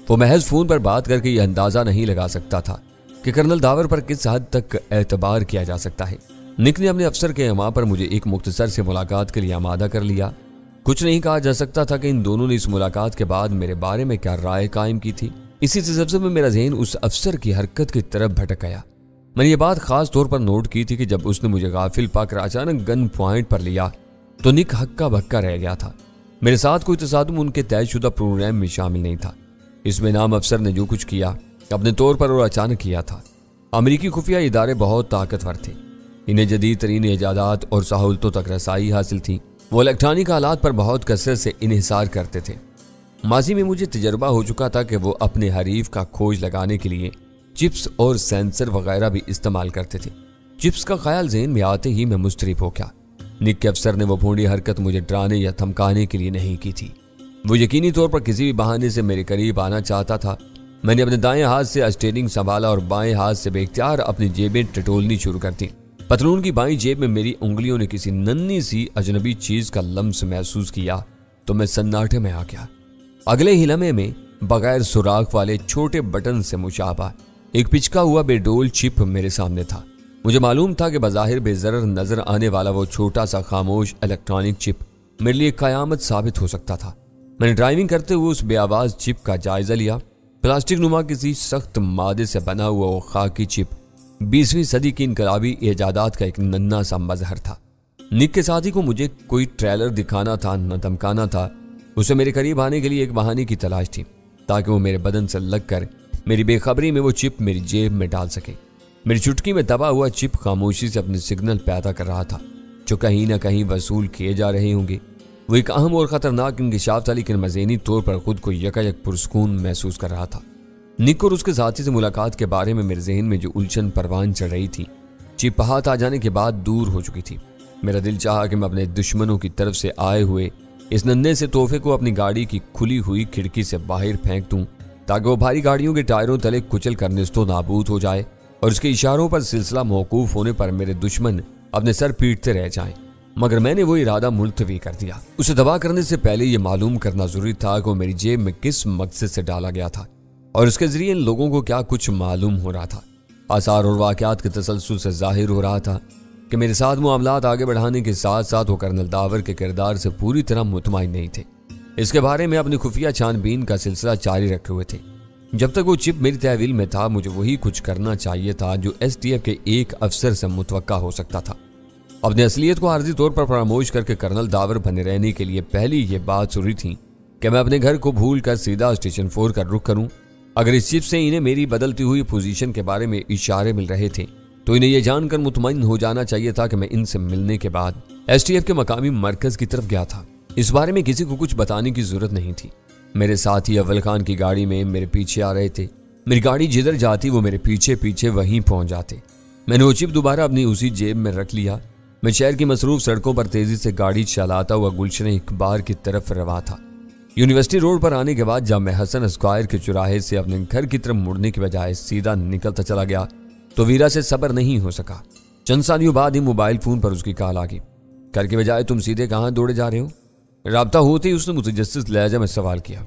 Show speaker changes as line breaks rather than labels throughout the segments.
وہ محض فون پر بات کر کے یہ اندازہ نہیں لگا سکتا تھا کہ کرنل داور پر کس حد تک اعتبار کیا جا سکتا ہے۔ نک نے اپنے افسر کے اعمال پر مجھے ایک مختصر سے ملاقات کے لیے آمادہ کر لیا۔ کچھ نہیں کہا جا سکتا تھا کہ ان دونوں نے اس ملاقات کے بعد میرے بارے میں کیا رائے قائم کی تھی۔ اسی تسلسل میں میرا ذہن اس افسر کی حرکت کی طرف بھٹک گیا۔ میں نے یہ بات خاص طور پر نوٹ کی تھی کہ جب اس نے مجھے غافل پا کر اچانک گن پوائنٹ پر لیا تو نک ہکا بکا رہ گیا تھا۔ میرے ساتھ کوئی تصادم ان کے طے شدہ پروگرام میں شامل نہیں تھا۔ اس میں نام افسر نے جو کچھ کیا اپنے طور پر اور اچانک کیا تھا۔ امریکی خفیہ ادارے بہت طاقتور تھے، انہیں جدید ترین ایجادات اور سہولتوں تک رسائی حاصل تھی۔ وہ الیکٹرانک آلات پر بہت کثرت سے انحصار کرتے تھے۔ ماضی میں مجھے تجربہ ہو چکا تھا کہ وہ اپنے حریف کا کھوج لگانے کے لیے چپس اور سینسر وغیرہ بھی استعمال کرتے تھے۔ چپس کا خیال ذہن میں آتے ہی میں مضطرب ہو گیا۔ نک کے افسر نے وہ بھونڈی حرکت مجھے ڈرانے یا دھمکانے کے لیے نہیں کی تھی۔ وہ یقینی طور پر کسی بھی بہانے سے میرے قریب آنا چاہتا تھا۔ میں نے اپنے دائیں ہاتھ سے اسٹیئرنگ سنبھالا اور بائیں ہاتھ سے بے اختیار اپنی جیبیں ٹٹولنی شروع کر دی۔ پتلون کی بائیں جیب میں میری انگلیوں نے کسی ننھی سی اجنبی چیز کا لمس محسوس کیا تو میں سناٹے میں آ گیا۔ اگلے ہی لمحے میں بغیر سوراخ والے چھوٹے بٹن سے مشابہ ایک پچکا ہوا بے ڈول چپ میرے سامنے تھا۔ مجھے معلوم تھا کہ بظاہر بے ضرر نظر آنے والا وہ چھوٹا سا خاموش الیکٹرانک چپ میرے لیے قیامت ثابت ہو سکتا تھا۔ میں نے ڈرائیونگ کرتے ہوئے اس بے آواز چپ کا جائزہ لیا۔ پلاسٹک نما کسی سخت مادے سے بنا ہوا وہ خاکی چپ 20ویں صدی کی انقلابی ایجادات کا ایک ننھا سا مظہر تھا۔ نک کے ساتھی کو مجھے کوئی ٹریلر دکھانا تھا نہ دھمکانا تھا۔ اسے میرے قریب آنے کے لیے ایک بہانے کی تلاش تھی تاکہ وہ میرے بدن سے لگ کر میری بے خبری میں وہ چپ میری جیب میں ڈال سکے۔ میری چٹکی میں دبا ہوا چپ خاموشی سے اپنے سگنل پیدا کر رہا تھا جو کہیں نہ کہیں وصول کیے جا رہے ہوں گے۔ وہ ایک اہم اور خطرناک انکشاف تھا، لیکن میں ذہنی طور پر خود کو یکایک پرسکون محسوس کر رہا تھا۔ نک اور اس کے ساتھی سے ملاقات کے بارے میں میرے ذہن میں جو الجھن پروان چڑھ رہی تھی چپ ہاتھ آ جانے کے بعد دور ہو چکی تھی۔ میرا دل چاہا کہ میں اپنے دشمنوں کی طرف سے آئے ہوئے اس ننھے سے تحفے کو اپنی گاڑی کی کھلی ہوئی کھڑکی سے باہر پھینک دوں تاکہ وہ بھاری گاڑیوں کے ٹائروں تلے کچل کر نیست و نابود ہو جائے اور اس کے اشاروں پر سلسلہ موقوف ہونے پر میرے دشمن اپنے سر پیٹتے رہ جائیں۔ مگر میں نے وہ ارادہ ملتوی کر دیا۔ اسے دبا کرنے سے پہلے یہ معلوم کرنا ضروری تھا کہ وہ میری جیب میں کس مقصد سے ڈالا گیا تھا اور اس کے ذریعے ان لوگوں کو کیا کچھ معلوم ہو رہا تھا۔ آثار اور واقعات کے تسلسل سے ظاہر ہو رہا تھا کہ میرے ساتھ معاملات آگے بڑھانے کے ساتھ ساتھ وہ کرنل داور کے کردار سے پوری طرح مطمئن نہیں تھے۔ اس کے بارے میں اپنی خفیہ چھان بین کا سلسلہ جاری رکھے ہوئے تھے۔ جب تک وہ چپ میری تحویل میں تھا مجھے وہی کچھ کرنا چاہیے تھا جو ایس ٹی ایف کے ایک افسر سے متوقع ہو سکتا تھا۔ اپنی اصلیت کو عارضی طور پر فراموش کر کے کرنل داور بنے رہنے کے لیے پہلی یہ بات ضروری تھی کہ میں اپنے گھر کو بھول کر سیدھا اسٹیشن 4 کا رخ کروں۔ اگر اس چپ سے انہیں میری بدلتی ہوئی پوزیشن کے بارے میں اشارے مل رہے تھے تو انہیں یہ جان کر مطمئن ہو جانا چاہیے تھا کہ میں ان سے ملنے کے بعد ایس ٹی ایف کے مقامی مرکز کی طرف گیا تھا۔ اس بارے میں کسی کو کچھ بتانے کی ضرورت نہیں تھی۔ میرے ساتھی اول خان کی گاڑی میں میرے پیچھے آ رہے تھے۔ میری گاڑی جدھر جاتی وہ میرے پیچھے پیچھے وہیں پہنچ جاتے۔ میں نے وہ چپ دوبارہ اپنی اسی جیب میں رکھ لیا۔ میں شہر کی مصروف سڑکوں پر تیزی سے گاڑی چلاتا ہوا گلشن اقبال کی طرف رواں تھا۔ یونیورسٹی روڈ پر آنے کے بعد جب میں حسن اسکوائر کے چوراہے سے اپنے گھر کی طرف مڑنے کے بجائے سیدھا نکلتا چلا گیا تو ویرا سے صبر نہیں ہو سکا۔ چند سالیوں بعد ہی موبائل فون پر اس کی کال آ گئی۔ گھر کے بجائے تم سیدھے کہاں دوڑے جا رہے ہو؟ رابطہ ہوتے ہی اس نے متجسس لہجہ میں سوال کیا۔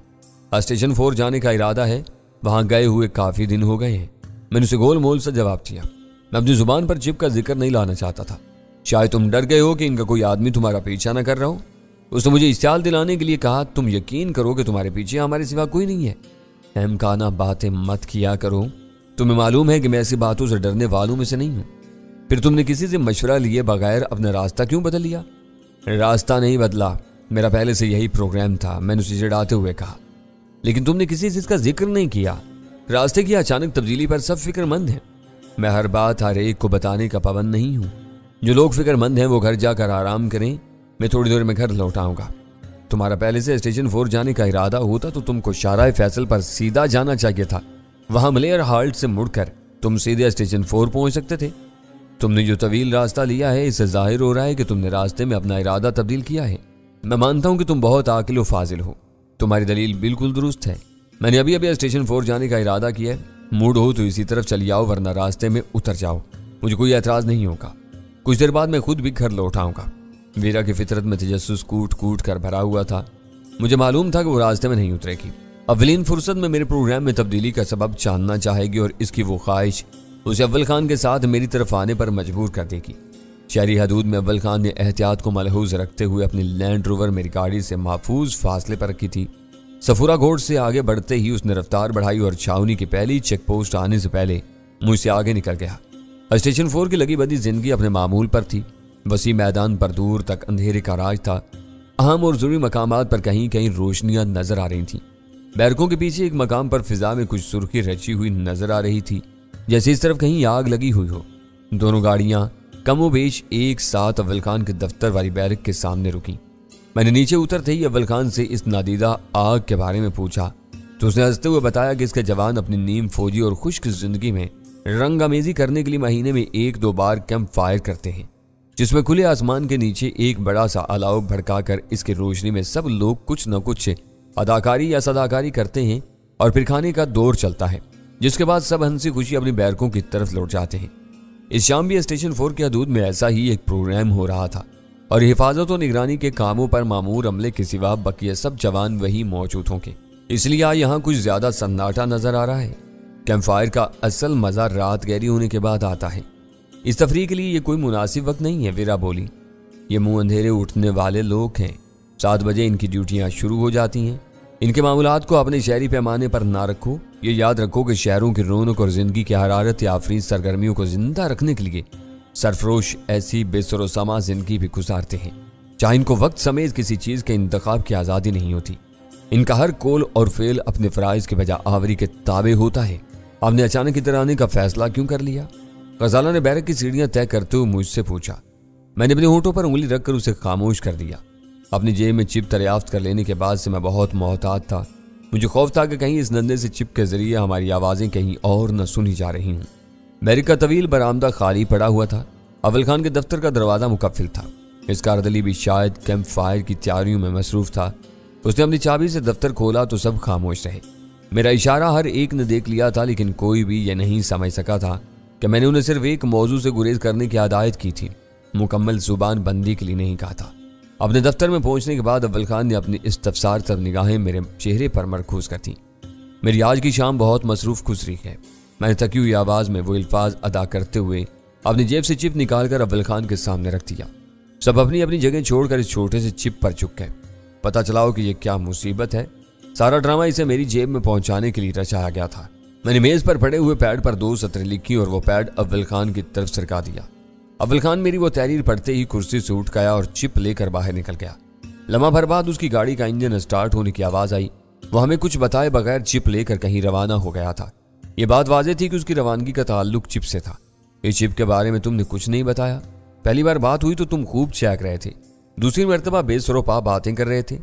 اسٹیشن 4 جانے کا ارادہ ہے، وہاں گئے ہوئے کافی دن ہو گئے ہیں۔ میں نے اسے گول مول سے جواب دیا۔ میں اپنی زبان پر چپ کا ذکر نہیں لانا چاہتا تھا۔ شاید تم ڈر گئے ہو کہ ان کا کوئی آدمی تمہارا پیچھا نہ کر رہا ہو۔ اس نے مجھے اشتعال دلانے کے لیے کہا، تم یقین کرو کہ تمہارے پیچھے ہمارے سوا کوئی نہیں ہے۔ احمقانہ باتیں مت کیا کرو، تمہیں معلوم ہے کہ میں ایسی باتوں سے ڈرنے والوں میں سے نہیں ہوں۔ پھر تم نے کسی سے مشورہ لیے بغیر اپنا راستہ کیوں بدل لیا؟ راستہ نہیں بدلا، میرا پہلے سے یہی پروگرام تھا، میں نے اسے چڑھاتے ہوئے کہا۔ لیکن تم نے کسی چیز کا ذکر نہیں کیا۔ راستے کی اچانک تبدیلی پر سب فکر مند ہیں۔ میں ہر بات ہر ایک کو بتانے کا پابند نہیں ہوں۔ جو لوگ فکر مند ہیں وہ گھر جا کر آرام کریں، میں تھوڑی دیر میں گھر لوٹ آؤں گا۔ تمہارا پہلے سے اسٹیشن 4 جانے کا ارادہ ہوتا تو تم کو شاہراہ فیصل پر سیدھا جانا چاہیے تھا۔ وہاں ملیر ہالٹ سے مڑ کر تم سیدھے اسٹیشن 4 پہنچ سکتے تھے۔ تم نے جو طویل راستہ لیا ہے اس سے ظاہر ہو رہا ہے کہ تم نے راستے میں اپنا ارادہ تبدیل کیا ہے۔ میں مانتا ہوں کہ تم بہت عاقل و فاضل ہو، تمہاری دلیل بالکل درست ہے۔ میں نے ابھی اسٹیشن 4 جانے کا ارادہ کیا ہے۔ موڈ ہو تو اسی طرف چلی آؤ ورنہ راستے میں اتر جاؤ، مجھے کوئی اعتراض نہیں ہوگا۔ کچھ دیر بعد میں خود بھی گھر لوٹ آؤں گا۔ ویرا کی فطرت میں تجسس کوٹ کوٹ کر بھرا ہوا تھا۔ مجھے معلوم تھا کہ وہ راستے میں نہیں اترے گی۔ اولین فرصت میں میرے پروگرام میں تبدیلی کا سبب جاننا چاہے گی اور اس کی وہ خواہش اسے اول خان کے ساتھ میری طرف آنے پر مجبور کر دے گی۔ شہری حدود میں اول خان نے احتیاط کو ملحوظ رکھتے ہوئے اپنی لینڈ روور میری گاڑی سے محفوظ فاصلے پر رکھی تھی۔ سفورا گھوڑ سے آگے بڑھتے ہی اس نے رفتار بڑھائی اور چھاونی کی پہلی چیک پوسٹ آنے سے پہلے مجھ سے آگے نکل گیا۔ اسٹیشن 4 کی لگی بدی زندگی اپنے معمول پر تھی۔ وسیع میدان پر دور تک اندھیرے کا راج تھا۔ اہم اور ضروری مقامات پر کہیں کہیں روشنیاں نظر آ رہی تھیں۔ بیرکوں کے پیچھے ایک مقام پر فضا میں کچھ سرخی رچی ہوئی نظر آ رہی تھی، جیسے اس طرف کہیں آگ لگی ہوئی ہو۔ دونوں گاڑیاں کم و بیش ایک ساتھ اول خان کے دفتر والی بیرک کے سامنے رکیں۔ میں نے نیچے اترتے ہی اول خان سے اس نادیدہ آگ کے بارے میں پوچھا تو اس نے ہنستے ہوئے بتایا کہ اس کے جوان اپنی نیم فوجی اور خشک زندگی میں رنگ آمیزی کرنے کے لیے مہینے میں 1-2 بار کیمپ فائر کرتے ہیں، جس میں کھلے آسمان کے نیچے ایک بڑا سا الاؤ بھڑکا کر اس کی روشنی میں سب لوگ کچھ نہ کچھ اداکاری یا صداکاری کرتے ہیں اور پھر کھانے کا دور چلتا ہے، جس کے بعد سب ہنسی خوشی اپنی بیرکوں کی طرف لوٹ جاتے ہیں۔ اس شام بھی اسٹیشن 4 کی حدود میں ایسا ہی ایک پروگرام ہو رہا تھا اور حفاظت و نگرانی کے کاموں پر مامور عملے کے سوا بقیہ سب جوان وہی موجود ہوں گے، اس لیے یہاں کچھ زیادہ سناٹا نظر آ رہا ہے۔ کیمپ فائر کا اصل مزہ رات گہری ہونے کے بعد آتا ہے۔ اس تفریح کے لیے یہ کوئی مناسب وقت نہیں ہے، ویرا بولی۔ یہ منہ اندھیرے اٹھنے والے لوگ ہیں، 7 بجے ان کی ڈیوٹیاں شروع ہو جاتی ہیں۔ ان کے معاملات کو اپنے شہری پیمانے پر نہ رکھو۔ یہ یاد رکھو کہ شہروں کی رونق اور زندگی کی حرارت یا آفرین سرگرمیوں کو زندہ رکھنے کے لیے سرفروش ایسی بے سر و سامان زندگی بھی گزارتے ہیں جہاں ان کو وقت سمیت کسی چیز کے انتخاب کی آزادی نہیں ہوتی۔ ان کا ہر قول اور فعل اپنے فرائض کے بجا آوری کے تابع ہوتا ہے۔ آپ نے اچانک ادھر آنے کا فیصلہ کیوں کر لیا؟ غزالہ نے بیرک کی سیڑھیاں طے کرتے ہوئے مجھ سے پوچھا۔ میں نے اپنے ہونٹوں پر انگلی رکھ کر اسے خاموش کر دیا۔ اپنی جیب میں چپ دریافت کر لینے کے بعد سے میں بہت محتاط تھا۔ مجھے خوف تھا کہ کہیں اس نندے سے چپ کے ذریعے ہماری آوازیں کہیں اور نہ سنی جا رہی ہوں۔ بیرک کا طویل برآمدہ خالی پڑا ہوا تھا۔ اول خان کے دفتر کا دروازہ مقفل تھا۔ اس کاردلی بھی شاید کیمپ فائر کی تیاریوں میں مصروف تھا۔ اس نے اپنی چابی سے دفتر کھولا تو سب خاموش رہے۔ میرا اشارہ ہر ایک نے دیکھ لیا تھا، لیکن کوئی بھی یہ نہیں سمجھ سکا تھا کہ میں نے انہیں صرف ایک موضوع سے گریز کرنے کی ہدایت کی تھی، مکمل زبان بندی کے لیے نہیں کہا تھا۔ اپنے دفتر میں پہنچنے کے بعد اول خان نے اپنی استفسار سب نگاہیں میرے چہرے پر مرکوز کر دیں۔ میری آج کی شام بہت مصروف گزری ہے، میں نے تھکی ہوئی آواز میں وہ الفاظ ادا کرتے ہوئے اپنی جیب سے چپ نکال کر اول خان کے سامنے رکھ دیا۔ سب اپنی اپنی جگہ چھوڑ کر اس چھوٹے سے چپ پر چک گئے۔ پتہ چلا ہو کہ یہ کیا مصیبت ہے۔ سارا ڈرامہ اسے میری جیب میں پہنچانے کے لیے رچایا گیا تھا۔ میں نے میز پر پڑے ہوئے پیڈ پر 2 سطریں لکھی اور وہ پیڈ اول خان کی طرف سرکا دیا۔ اول خان میری وہ تحریر پڑھتے ہی کرسی سے اٹھ گیا اور چپ لے کر باہر نکل گیا۔ لمحہ بھر بعد اس کی گاڑی کا انجن سٹارٹ ہونے کی آواز آئی۔ وہ ہمیں کچھ بتائے بغیر چپ لے کر کہیں روانہ ہو گیا تھا۔ یہ بات واضح تھی کہ اس کی روانگی کا تعلق چپ سے تھا۔ اس چپ کے بارے میں تم نے کچھ نہیں بتایا؟ پہلی بار بات ہوئی تو تم خوب چہک رہے تھے، دوسری مرتبہ بے سر و پا باتیں کر رہے تھے۔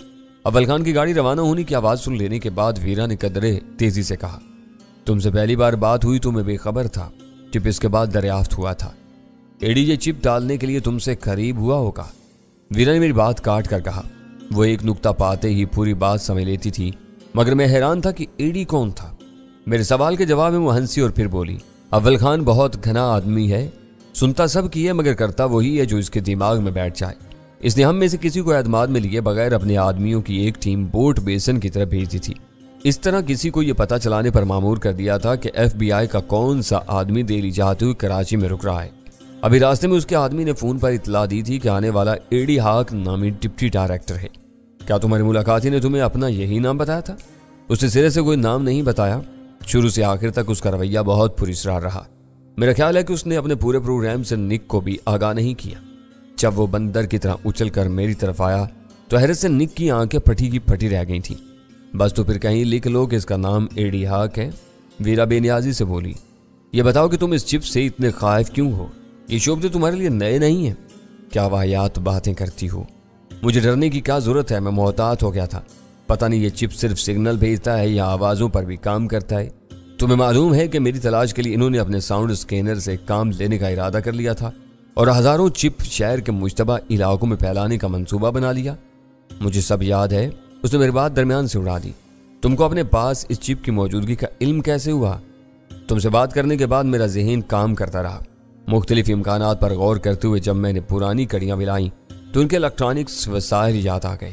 اول خان کی گاڑی روانہ ہونے کی آواز سن لینے کے بعد ویرا نے قدرے تیزی سے کہا، تم سے پہلی بار بات ہوئی تو میں بے خبر تھا، چپ اس کے بعد دریافت ہوا تھا۔ ایڈی یہ چپ ڈالنے کے لیے تم سے قریب ہوا ہوگا؟ ویرا نے میری بات کاٹ کر کہا۔ وہ ایک نقطہ پاتے ہی پوری بات سمجھ لیتی تھی، مگر میں حیران تھا کہ ایڈی کون تھا۔ میرے سوال کے جواب میں وہ ہنسی اور پھر بولی، اول خان بہت گھنا آدمی ہے، سنتا سب کی ہے مگر کرتا وہی ہے جو اس کے دماغ میں بیٹھ جائے۔ اس نے ہم میں سے کسی کو اعتماد میں لیے بغیر اپنے آدمیوں کی ایک ٹیم بوٹ بیسن کی طرف بھیج دی تھی۔ اس طرح کسی کو یہ پتہ چلانے پر مامور کر دیا تھا کہ FBI کا کون سا آدمی دہلی جاتے ہوئے کراچی میں رک رہا ہے۔ ابھی راستے میں اس کے آدمی نے فون پر اطلاع دی تھی کہ آنے والا ایڈی ہاک نامی ڈپٹی ڈائریکٹر ہے۔ کیا تمہاری ملاقاتی نے تمہیں اپنا یہی نام بتایا تھا؟ اس نے سرے سے کوئی نام نہیں بتایا۔ شروع سے آخر تک اس کا رویہ بہت پراسرار رہا۔ میرا خیال ہے کہ اس نے اپنے پورے پروگرام سے نک کو بھی آگاہ نہیں کیا۔ جب وہ بندر کی طرح اچھل کر میری طرف آیا تو حیرت سے نک کی آنکھیں پھٹی کی پھٹی رہ گئی تھیں۔ بس تو پھر کہیں لکھ لو کہ اس کا نام ایڈی ہاک ہے، ویرا بے نیازی سے بولی۔ یہ بتاؤ کہ تم اس چپ سے اتنے خائف کیوں ہو؟ یہ شعبے تمہارے لیے نئے نہیں ہیں۔ کیا واہیات باتیں کرتی ہو؟ مجھے ڈرنے کی کیا ضرورت ہے؟ میں محتاط ہو گیا تھا۔ پتہ نہیں یہ چپ صرف سگنل بھیجتا ہے یا آوازوں پر بھی کام کرتا ہے۔ تمہیں معلوم ہے کہ میری تلاش کے لیے انہوں نے اپنے ساؤنڈ اسکینر سے کام لینے کا ارادہ کر لیا تھا اور ہزاروں چپ شہر کے مشتبہ علاقوں میں پھیلانے کا منصوبہ بنا لیا۔ مجھے سب یاد ہے۔ اس نے میری بات درمیان سے اڑا دی۔ تم کو اپنے پاس اس چپ کی موجودگی کا علم کیسے ہوا؟ تم سے بات کرنے کے بعد میرا ذہن کام کرتا رہا۔ مختلف امکانات پر غور کرتے ہوئے جب میں نے پرانی کڑیاں ملائیں تو ان کے الیکٹرانکس وسائل یاد آ گئے۔